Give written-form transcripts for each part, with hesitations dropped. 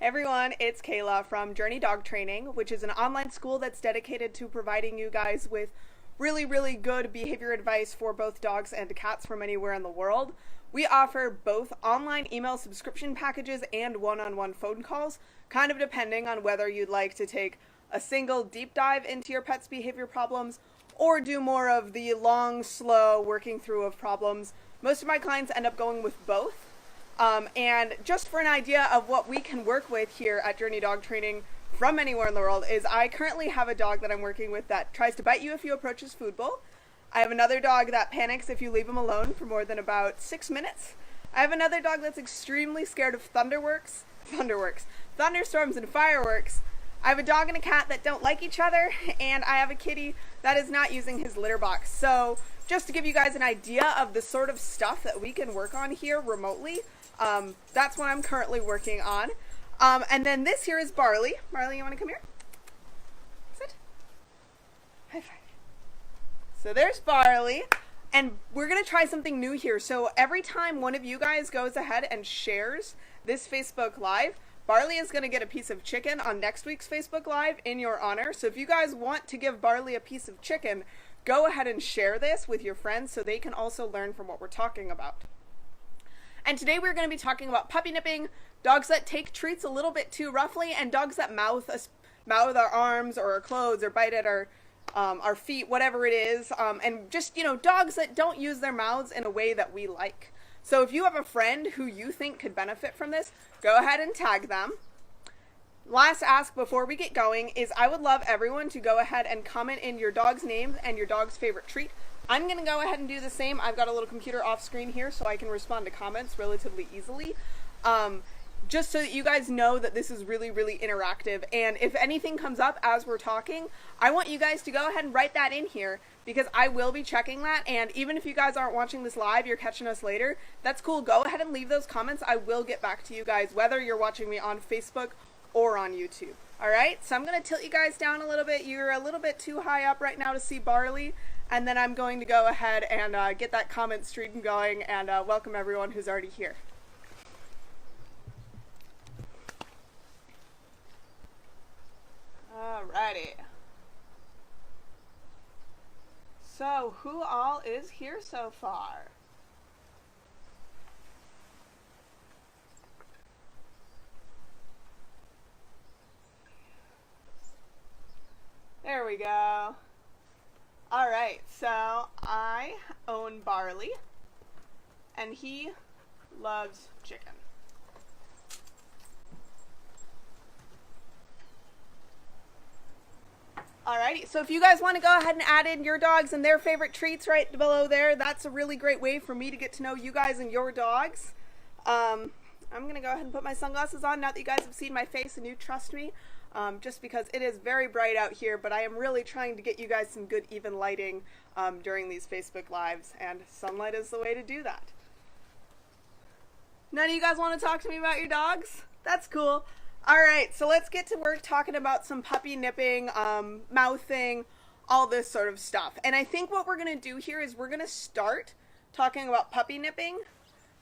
Everyone, it's Kayla from Journey Dog Training, which is an online school that's dedicated to providing you guys with really good behavior advice for both dogs and cats from anywhere in the world. We offer both online email subscription packages and one-on-one phone calls, kind of depending on whether you'd like to take a single deep dive into your pet's behavior problems or do more of the long, slow working through of problems. Most of my clients end up going with both. And just for an idea of what we can work with here at Journey Dog Training from anywhere in the world is I currently have a dog that I'm working with that tries to bite you if you approach his food bowl. I have another dog that panics if you leave him alone for more than about 6 minutes. I have another dog that's extremely scared of thunderstorms and fireworks. I have a dog and a cat that don't like each other, and I have a kitty that is not using his litter box. So just to give you guys an idea of the sort of stuff that we can work on here remotely, that's what I'm currently working on. And then this here is Barley. Barley, you want to come here? Sit. High five. So there's Barley. And we're going to try something new here. So every time one of you guys goes ahead and shares this Facebook Live, Barley is going to get a piece of chicken on next week's Facebook Live in your honor. So if you guys want to give Barley a piece of chicken, go ahead and share this with your friends so they can also learn from what we're talking about. And today we're going to be talking about puppy nipping, dogs that take treats a little bit too roughly, and dogs that mouth our arms or our clothes or bite at our feet, whatever it is. And just, dogs that don't use their mouths in a way that we like. So if you have a friend who you think could benefit from this, go ahead and tag them. Last ask before we get going is I would love everyone to go ahead and comment in your dog's name and your dog's favorite treat. I'm going to go ahead and do the same. I've got a little computer off screen here so I can respond to comments relatively easily. Just so that you guys know that this is really interactive. And if anything comes up as we're talking, I want you guys to go ahead and write that in here because I will be checking that. And even if you guys aren't watching this live, you're catching us later, that's cool. Go ahead and leave those comments. I will get back to you guys, whether you're watching me on Facebook or on YouTube. All right, so I'm going to tilt you guys down a little bit. You're a little bit too high up right now to see Barley. And then I'm going to go ahead and get that comment stream going and welcome everyone who's already here. Alrighty. So, who all is here so far? There we go. Alright, so I own Barley, and he loves chicken. Alrighty, so if you guys want to go ahead and add in your dogs and their favorite treats right below there, that's a really great way for me to get to know you guys and your dogs. I'm going to go ahead and put my sunglasses on now that you guys have seen my face and you trust me. Just because it is very bright out here, but I am really trying to get you guys some good even lighting during these Facebook Lives, and sunlight is the way to do that. None of you guys want to talk to me about your dogs? That's cool. Alright, so let's get to work talking about some puppy nipping, mouthing, all this sort of stuff. And I think what we're going to do here is we're going to start talking about puppy nipping,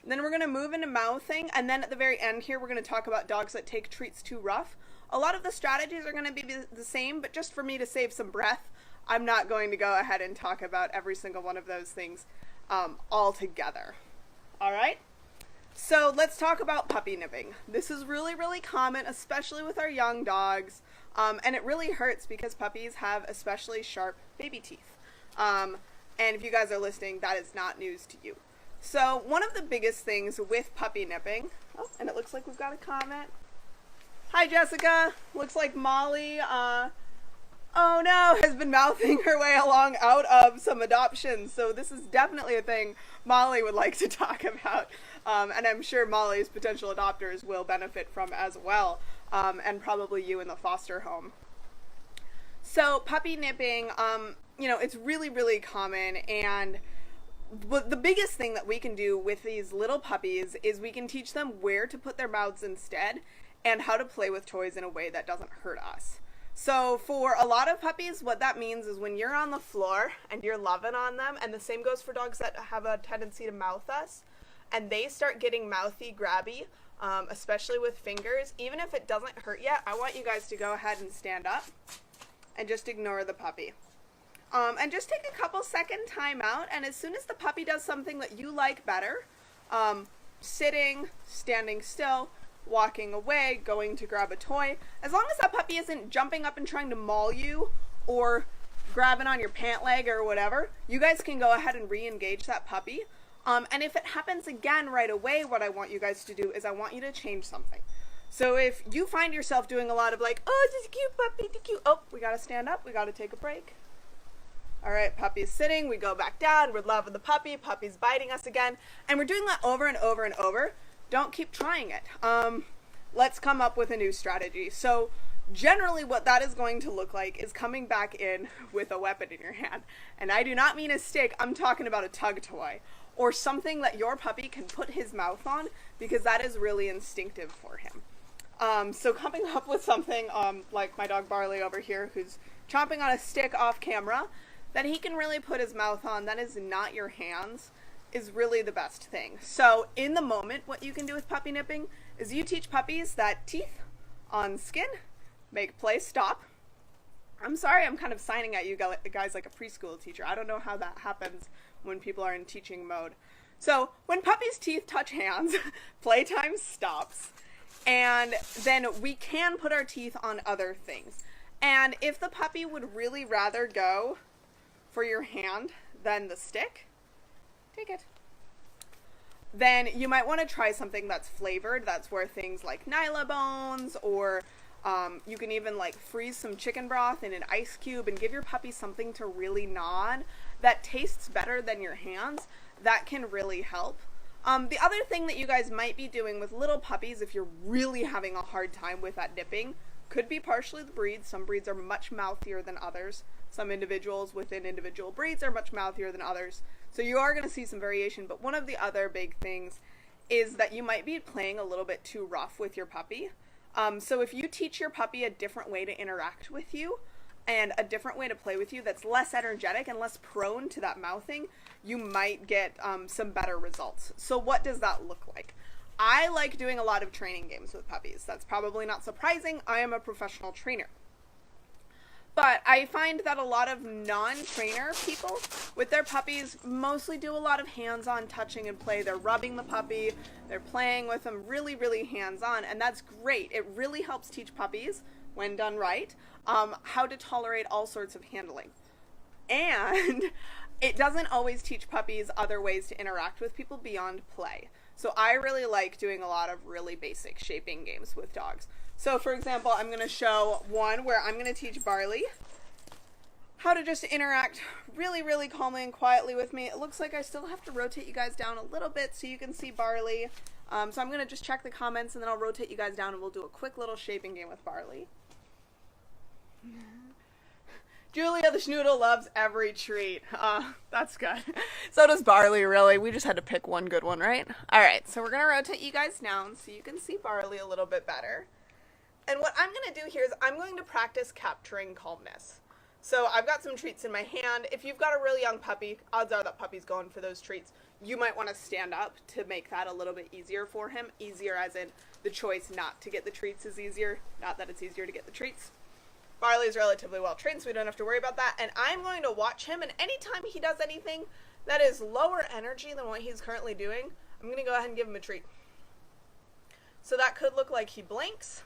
then we're going to move into mouthing, and then at the very end here we're going to talk about dogs that take treats too rough. A lot of the strategies are going to be the same, but just for me to save some breath, I'm not going to go ahead and talk about every single one of those things all together. All right? So let's talk about puppy nipping. This is really common, especially with our young dogs, and it really hurts because puppies have especially sharp baby teeth. And if you guys are listening, that is not news to you. So one of the biggest things with puppy nipping, oh, and it looks like we've got a comment. Hi, Jessica. Looks like Molly, oh no, has been mouthing her way along out of some adoptions. So this is definitely a thing Molly would like to talk about. And I'm sure Molly's potential adopters will benefit from as well. And probably you in the foster home. So puppy nipping, it's really common. And the biggest thing that we can do with these little puppies is we can teach them where to put their mouths instead, and how to play with toys in a way that doesn't hurt us. So for a lot of puppies, what that means is when you're on the floor and you're loving on them, and the same goes for dogs that have a tendency to mouth us, and they start getting mouthy, grabby, especially with fingers, even if it doesn't hurt yet, I want you guys to go ahead and stand up and just ignore the puppy. And just take a couple second time out, and as soon as the puppy does something that you like better, sitting, standing still, walking away, going to grab a toy, as long as that puppy isn't jumping up and trying to maul you or grabbing on your pant leg or whatever, you guys can go ahead and re-engage that puppy. And if it happens again right away, what I want you guys to do is I want you to change something. So if you find yourself doing a lot of like, oh, this is cute puppy, this cute, oh, we gotta stand up, we gotta take a break. All right, puppy's sitting, we go back down, we're loving the puppy, puppy's biting us again, and we're doing that over and over and over. Don't keep trying it. Let's come up with a new strategy. So generally what that is going to look like is coming back in with a weapon in your hand. And I do not mean a stick, I'm talking about a tug toy or something that your puppy can put his mouth on, because that is really instinctive for him. So coming up with something like my dog Barley over here, who's chomping on a stick off camera, that he can really put his mouth on, that is not your hands, is really the best thing. So in the moment, what you can do with puppy nipping is you teach puppies that teeth on skin make play stop. I'm sorry, I'm kind of signing at you guys like a preschool teacher. I don't know how that happens when people are in teaching mode. So when puppies' teeth touch hands, playtime stops. And then we can put our teeth on other things. And if the puppy would really rather go for your hand than the stick, take it. Then you might want to try something that's flavored. That's where things like Nyla bones, or you can even like freeze some chicken broth in an ice cube and give your puppy something to really gnaw on that tastes better than your hands. That can really help. The other thing that you guys might be doing with little puppies, if you're really having a hard time with that nipping, could be partially the breed. Some breeds are much mouthier than others. Some individuals within individual breeds are much mouthier than others. So you are going to see some variation, but one of the other big things is that you might be playing a little bit too rough with your puppy. So if you teach your puppy a different way to interact with you and a different way to play with you that's less energetic and less prone to that mouthing, you might get some better results. So what does that look like? I like doing a lot of training games with puppies. That's probably not surprising. I am a professional trainer. But I find that a lot of non-trainer people with their puppies mostly do a lot of hands-on touching and play. They're rubbing the puppy, they're playing with them really, really hands-on, and that's great. It really helps teach puppies, when done right, how to tolerate all sorts of handling. And it doesn't always teach puppies other ways to interact with people beyond play. So I really like doing a lot of really basic shaping games with dogs. So for example, I'm going to show one where I'm going to teach Barley how to just interact really, really calmly and quietly with me. It looks like I still have to rotate you guys down a little bit so you can see Barley. So I'm going to just check the comments and then I'll rotate you guys down and we'll do a quick little shaping game with Barley. Julia the Schnoodle loves every treat. That's good. So does Barley, really. We just had to pick one good one, right? All right, so we're going to rotate you guys down so you can see Barley a little bit better. And what I'm going to do here is I'm going to practice capturing calmness. So I've got some treats in my hand. If you've got a really young puppy, odds are that puppy's going for those treats. You might want to stand up to make that a little bit easier for him. Easier as in the choice not to get the treats is easier, not that it's easier to get the treats. Barley's relatively well trained, so we don't have to worry about that. And I'm going to watch him, and anytime he does anything that is lower energy than what he's currently doing, I'm going to go ahead and give him a treat. So that could look like he blinks,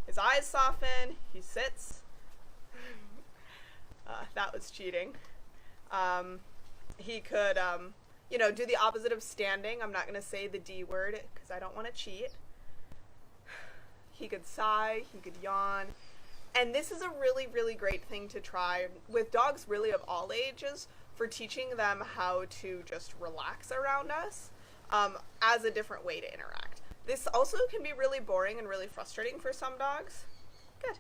his eyes soften, he sits. That was cheating. He could, you know, do the opposite of standing. I'm not going to say the D word because I don't want to cheat. He could sigh, he could yawn. And this is a really, really great thing to try with dogs really of all ages for teaching them how to just relax around us as a different way to interact. This also can be really boring and really frustrating for some dogs. Good.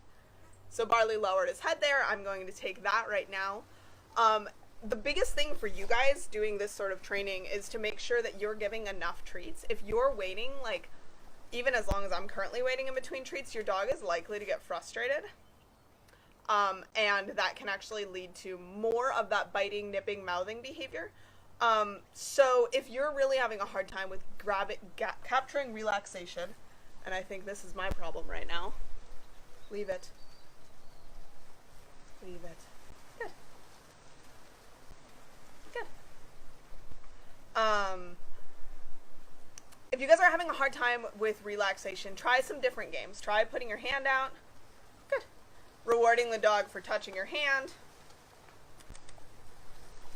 So Barley lowered his head there. I'm going to take that right now. The biggest thing for you guys doing this sort of training is to make sure that you're giving enough treats. If you're waiting, like, even as long as I'm currently waiting in between treats, your dog is likely to get frustrated. And that can actually lead to more of that biting, nipping, mouthing behavior. So if you're really having a hard time with capturing relaxation, and I think this is my problem right now, leave it. Leave it. Good. Good. If you guys are having a hard time with relaxation, try some different games. Try putting your hand out. Good. Rewarding the dog for touching your hand.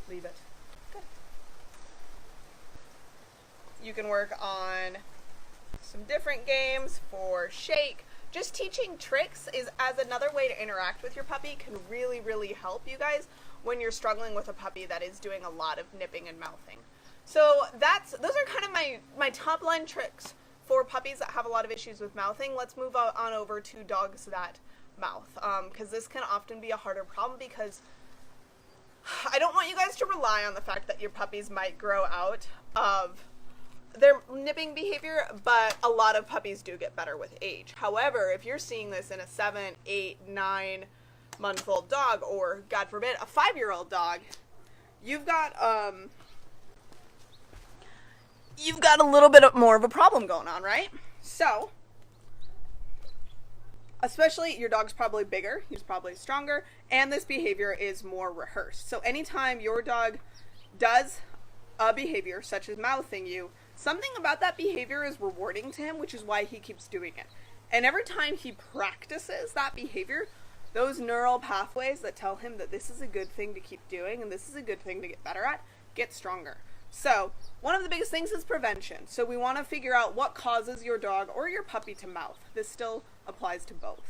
Leave it. Good. You can work on some different games for shake. Just teaching tricks is as another way to interact with your puppy can really, really help you guys when you're struggling with a puppy that is doing a lot of nipping and mouthing. So those are kind of my top line tricks for puppies that have a lot of issues with mouthing. Let's move on over to dogs that mouth, because this can often be a harder problem, because I don't want you guys to rely on the fact that your puppies might grow out of their nipping behavior, but a lot of puppies do get better with age. However, if you're seeing this in a 7, 8, 9-month-old dog, or God forbid, a 5-year-old dog, you've got a little bit more of a problem going on, right? So, especially your dog's probably bigger, he's probably stronger, and this behavior is more rehearsed. So anytime your dog does a behavior such as mouthing you, something about that behavior is rewarding to him, which is why he keeps doing it. And every time he practices that behavior, those neural pathways that tell him that this is a good thing to keep doing and this is a good thing to get better at get stronger. So one of the biggest things is prevention. So we want to figure out what causes your dog or your puppy to mouth. This still applies to both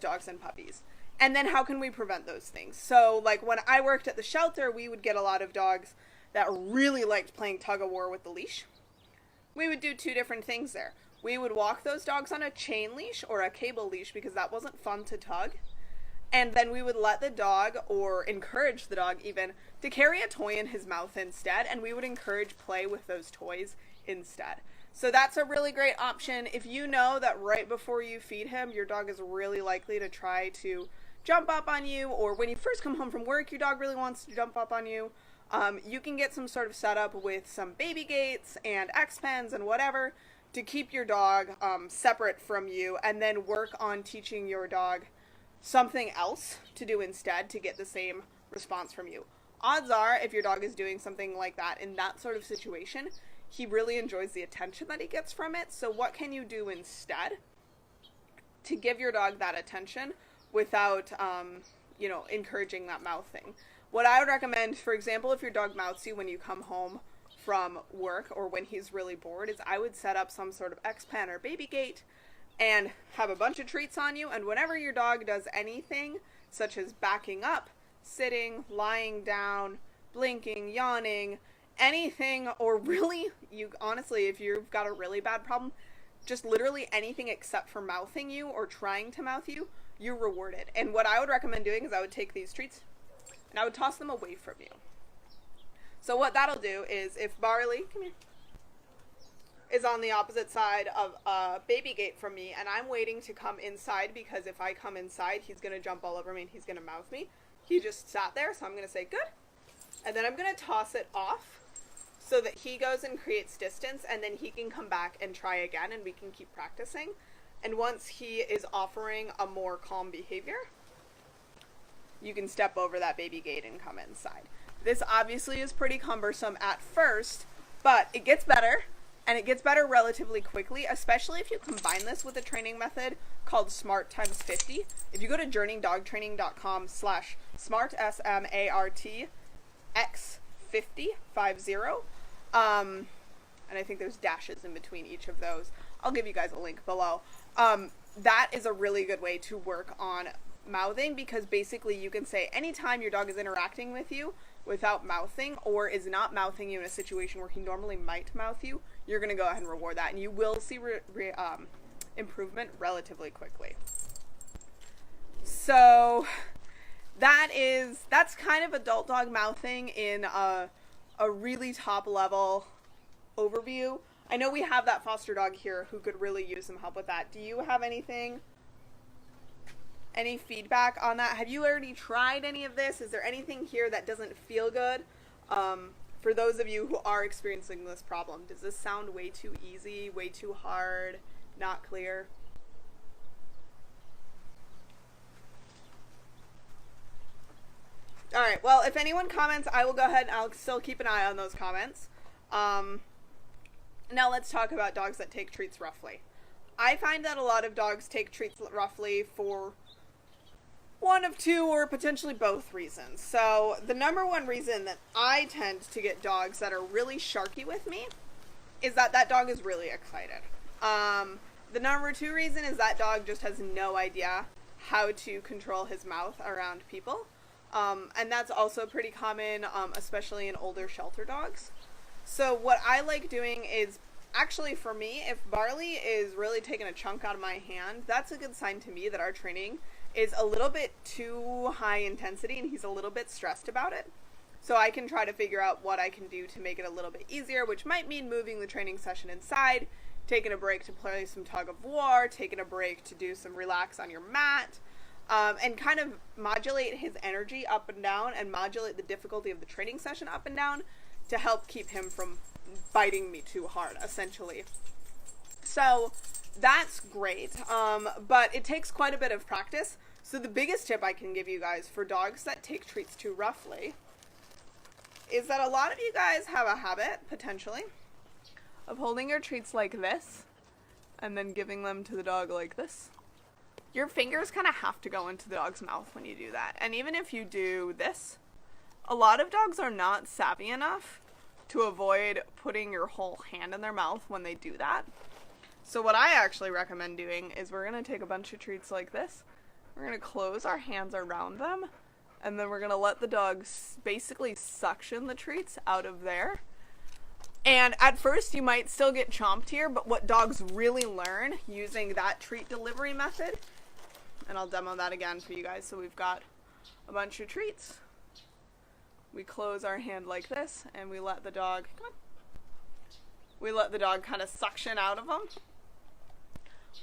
dogs and puppies. And then how can we prevent those things? So like when I worked at the shelter, we would get a lot of dogs that really liked playing tug of war with the leash. We would do 2 different things there. We would walk those dogs on a chain leash or a cable leash because that wasn't fun to tug. And then we would let the dog, or encourage the dog even, to carry a toy in his mouth instead, and we would encourage play with those toys instead. So that's a really great option. If you know that right before you feed him, your dog is really likely to try to jump up on you, or when you first come home from work, your dog really wants to jump up on you, you can get some sort of setup with some baby gates and X-pens and whatever to keep your dog separate from you, and then work on teaching your dog something else to do instead to get the same response from you. Odds are, if your dog is doing something like that in that sort of situation, he really enjoys the attention that he gets from it. So what can you do instead to give your dog that attention without, encouraging that mouthing? What I would recommend, for example, if your dog mouths you when you come home from work or when he's really bored, is I would set up some sort of X-pen or baby gate and have a bunch of treats on you, and whenever your dog does anything, such as backing up, sitting, lying down, blinking, yawning, anything, or really, honestly, if you've got a really bad problem, just literally anything except for mouthing you or trying to mouth you, you're rewarded. And what I would recommend doing is I would take these treats and I would toss them away from you. So what that'll do is, if Barley, come here, is on the opposite side of a baby gate from me, and I'm waiting to come inside, because if I come inside, he's going to jump all over me and he's going to mouth me. He just sat there, so I'm going to say, good. And then I'm going to toss it off so that he goes and creates distance, and then he can come back and try again, and we can keep practicing. And once he is offering a more calm behavior, you can step over that baby gate and come inside. This obviously is pretty cumbersome at first, but it gets better. And it gets better relatively quickly, especially if you combine this with a training method called SMART times 50. If you go to journeydogtraining.com/smart, SMART, X50, and I think there's dashes in between each of those. I'll give you guys a link below. That is a really good way to work on mouthing, because basically you can say anytime your dog is interacting with you without mouthing, or is not mouthing you in a situation where he normally might mouth you, you're going to go ahead and reward that, and you will see improvement relatively quickly. So that's kind of adult dog mouthing in a really top level overview. I know we have that foster dog here who could really use some help with that. Do you have any feedback on that? Have you already tried any of this? Is there anything here that doesn't feel good? for those of you who are experiencing this problem, does this sound way too easy, way too hard, not clear? All right, well, if anyone comments, I will go ahead and I'll still keep an eye on those comments. Now let's talk about dogs that take treats roughly. I find that a lot of dogs take treats roughly for one of two or potentially both reasons. So the number one reason that I tend to get dogs that are really sharky with me is that that dog is really excited. The number two reason is that dog just has no idea how to control his mouth around people. And that's also pretty common, especially in older shelter dogs. So what I like doing is, actually for me, if Barley is really taking a chunk out of my hand, that's a good sign to me that our training is a little bit too high intensity and he's a little bit stressed about it. So I can try to figure out what I can do to make it a little bit easier, which might mean moving the training session inside, taking a break to play some tug of war, taking a break to do some relax on your mat, and kind of modulate his energy up and down and modulate the difficulty of the training session up and down to help keep him from biting me too hard, essentially. So that's great, but it takes quite a bit of practice. So the biggest tip I can give you guys for dogs that take treats too roughly is that a lot of you guys have a habit, potentially, of holding your treats like this and then giving them to the dog like this. Your fingers kind of have to go into the dog's mouth when you do that. And even if you do this, a lot of dogs are not savvy enough to avoid putting your whole hand in their mouth when they do that. So what I actually recommend doing is we're going to take a bunch of treats like this. We're going to close our hands around them, and then we're going to let the dog basically suction the treats out of there. And at first you might still get chomped here, but what dogs really learn using that treat delivery method, and I'll demo that again for you guys. So we've got a bunch of treats. We close our hand like this, and we let the dog, come on. We let the dog kind of suction out of them.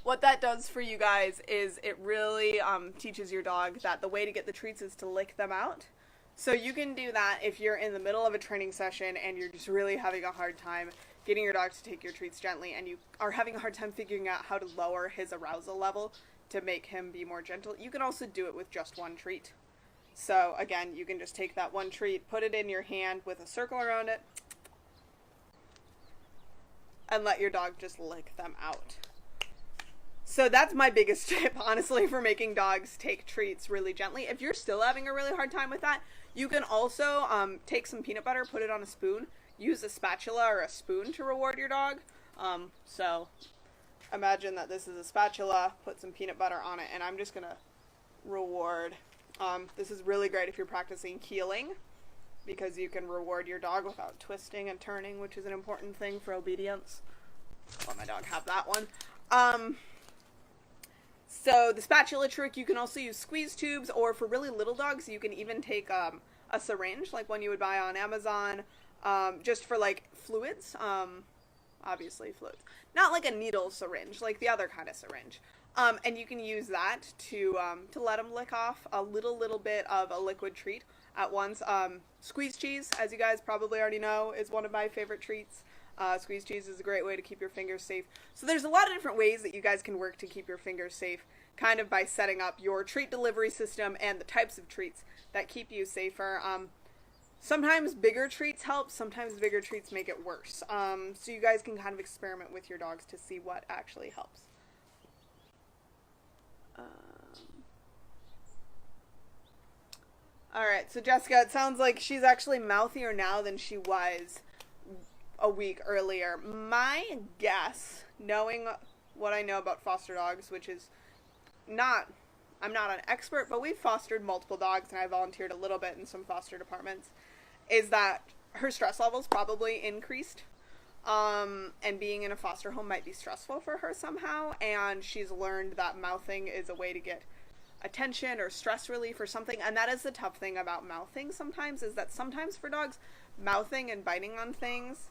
What that does for you guys is it really teaches your dog that the way to get the treats is to lick them out. So you can do that if you're in the middle of a training session and you're just really having a hard time getting your dog to take your treats gently, and you are having a hard time figuring out how to lower his arousal level to make him be more gentle. You can also do it with just one treat. So again, you can just take that one treat, put it in your hand with a circle around it, and let your dog just lick them out. So that's my biggest tip, honestly, for making dogs take treats really gently. If you're still having a really hard time with that, you can also take some peanut butter, put it on a spoon, use a spatula or a spoon to reward your dog. So imagine that this is a spatula, put some peanut butter on it, and I'm just going to reward. This is really great if you're practicing keeling, because you can reward your dog without twisting and turning, which is an important thing for obedience. Let my dog have that one. So the spatula trick, you can also use squeeze tubes, or for really little dogs, you can even take a syringe, like one you would buy on Amazon, just for like fluids, obviously fluids. Not like a needle syringe, like the other kind of syringe. And you can use that to let them lick off a little bit of a liquid treat at once. Squeeze cheese, as you guys probably already know, is one of my favorite treats. Squeeze cheese is a great way to keep your fingers safe. So there's a lot of different ways that you guys can work to keep your fingers safe, kind of by setting up your treat delivery system and the types of treats that keep you safer. Sometimes bigger treats help, sometimes bigger treats make it worse. So you guys can kind of experiment with your dogs to see what actually helps. Alright, so Jessica, it sounds like she's actually mouthier now than she was a week earlier. My guess, knowing what I know about foster dogs, which is I'm not an expert, but we've fostered multiple dogs and I volunteered a little bit in some foster departments, is that her stress levels probably increased. And being in a foster home might be stressful for her somehow, and she's learned that mouthing is a way to get attention or stress relief or something. And that is the tough thing about mouthing sometimes, is that sometimes for dogs, mouthing and biting on things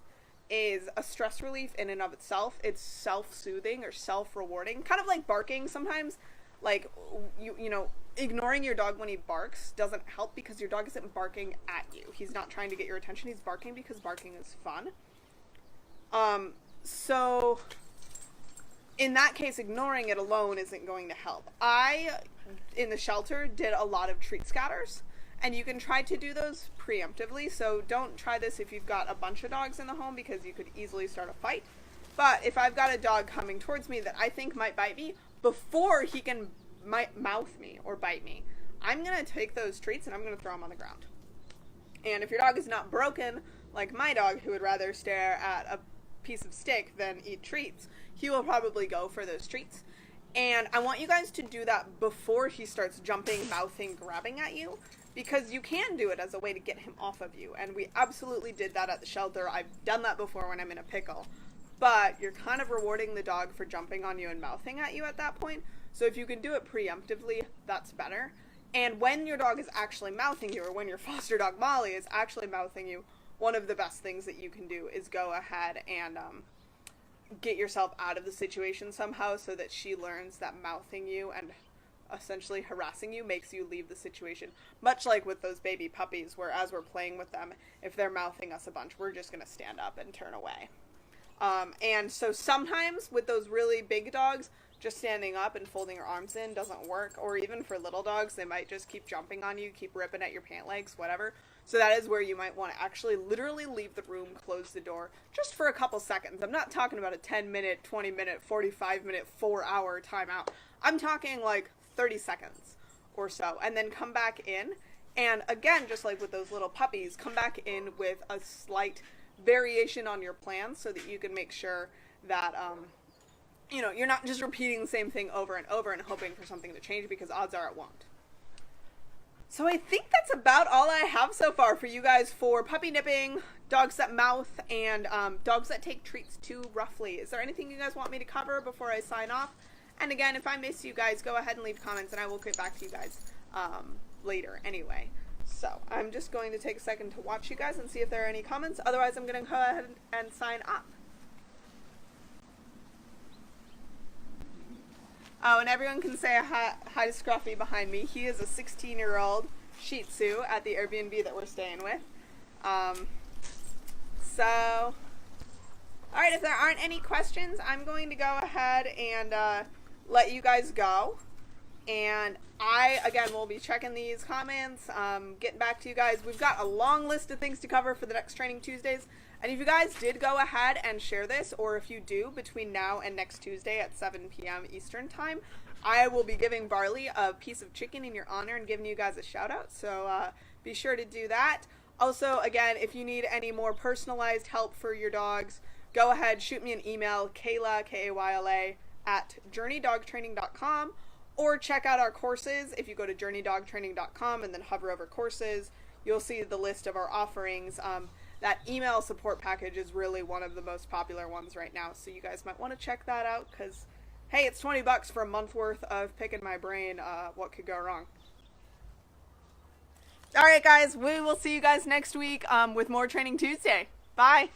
is a stress relief in and of itself. It's self-soothing or self-rewarding, kind of like barking sometimes. Like, you know, ignoring your dog when he barks doesn't help because your dog isn't barking at you. He's not trying to get your attention. He's barking because barking is fun. So in that case, ignoring it alone isn't going to help. I, in the shelter, did a lot of treat scatters, and you can try to do those preemptively. So don't try this if you've got a bunch of dogs in the home because you could easily start a fight. But if I've got a dog coming towards me that I think might bite me, before he can mouth me or bite me, I'm going to take those treats and I'm going to throw them on the ground. And if your dog is not broken, like my dog who would rather stare at a piece of steak than eat treats, he will probably go for those treats. And I want you guys to do that before he starts jumping, mouthing, grabbing at you, because you can do it as a way to get him off of you. And we absolutely did that at the shelter. I've done that before when I'm in a pickle. But you're kind of rewarding the dog for jumping on you and mouthing at you at that point. So if you can do it preemptively, that's better. And when your dog is actually mouthing you, or when your foster dog Molly is actually mouthing you, one of the best things that you can do is go ahead and get yourself out of the situation somehow so that she learns that mouthing you and essentially harassing you makes you leave the situation. Much like with those baby puppies, where as we're playing with them, if they're mouthing us a bunch, we're just going to stand up and turn away. And so sometimes with those really big dogs, just standing up and folding your arms in doesn't work. Or even for little dogs, they might just keep jumping on you, keep ripping at your pant legs, whatever. So that is where you might want to actually literally leave the room, close the door, just for a couple seconds. I'm not talking about a 10-minute, 20-minute, 45-minute, 4-hour timeout. I'm talking like 30 seconds or so. And then come back in. And again, just like with those little puppies, come back in with a slight variation on your plan so that you can make sure that, you're not just repeating the same thing over and over and hoping for something to change, because odds are it won't. So I think that's about all I have so far for you guys for puppy nipping, dogs that mouth, and dogs that take treats too roughly. Is there anything you guys want me to cover before I sign off? And again, if I miss you guys, go ahead and leave comments and I will get back to you guys later anyway. So I'm just going to take a second to watch you guys and see if there are any comments. Otherwise, I'm going to go ahead and sign off. Oh, and everyone can say hi to Scruffy behind me. He is a 16-year-old Shih Tzu at the Airbnb that we're staying with. So, alright, if there aren't any questions, I'm going to go ahead and let you guys go. And I, again, will be checking these comments, getting back to you guys. We've got a long list of things to cover for the next Training Tuesdays. And if you guys did go ahead and share this, or if you do between now and next Tuesday at 7 p.m. Eastern Time, I will be giving Barley a piece of chicken in your honor and giving you guys a shout out. So be sure to do that. Also, again, if you need any more personalized help for your dogs, go ahead, shoot me an email, Kayla, K-A-Y-L-A, at journeydogtraining.com. Or check out our courses. If you go to journeydogtraining.com and then hover over courses, you'll see the list of our offerings. That email support package is really one of the most popular ones right now, so you guys might want to check that out, because, hey, it's $20 for a month worth of picking my brain. What could go wrong? All right, guys, we will see you guys next week with more Training Tuesday. Bye.